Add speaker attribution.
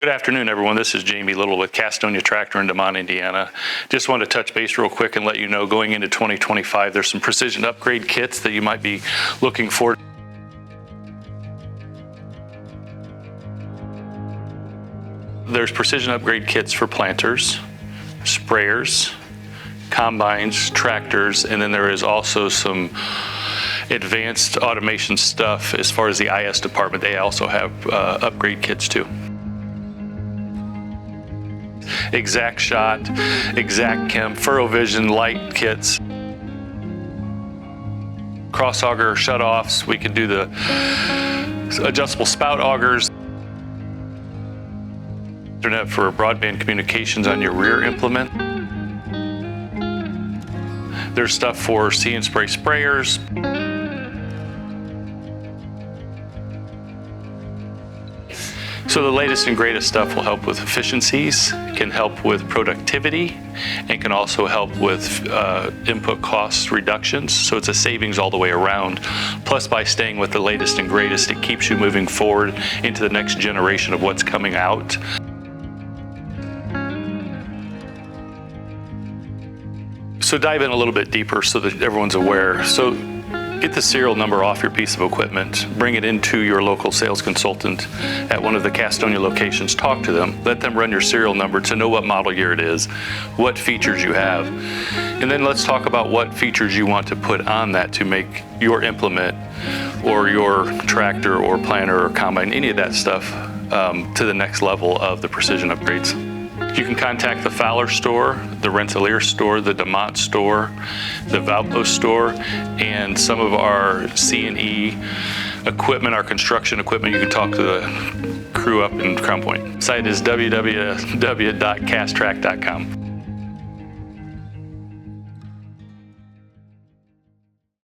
Speaker 1: Good afternoon, everyone. This is Jamie Little with Castonia Tractor in DeMont, Indiana. Just wanted to touch base real quick and let you know going into 2025, there's some precision upgrade kits that you might be looking for. There's precision upgrade kits for planters, sprayers, combines, tractors, and then there is also some advanced automation stuff as far as the IS department. They also have upgrade kits too. Exact Shot, Exact Chem, Furrow Vision light kits, cross auger shutoffs. We can do the adjustable spout augers, internet for broadband communications on your rear implement. There's stuff for See and Spray sprayers. So the latest and greatest stuff will help with efficiencies, can help with productivity, and can also help with input cost reductions. So it's a savings all the way around. Plus, by staying with the latest and greatest, it keeps you moving forward into the next generation of what's coming out. So dive in a little bit deeper so that everyone's aware. So get the serial number off your piece of equipment, bring it into your local sales consultant at one of the Castonia locations, talk to them, let them run your serial number to know what model year it is, what features you have, and then let's talk about what features you want to put on that to make your implement or your tractor or planter or combine, any of that stuff to the next level of the precision upgrades. You can contact the Fowler store, the Rensselaer store, the DeMont store, the Valpo store, and some of our C&E equipment, our construction equipment. You can talk to the crew up in Crown Point. Site is www.castrack.com.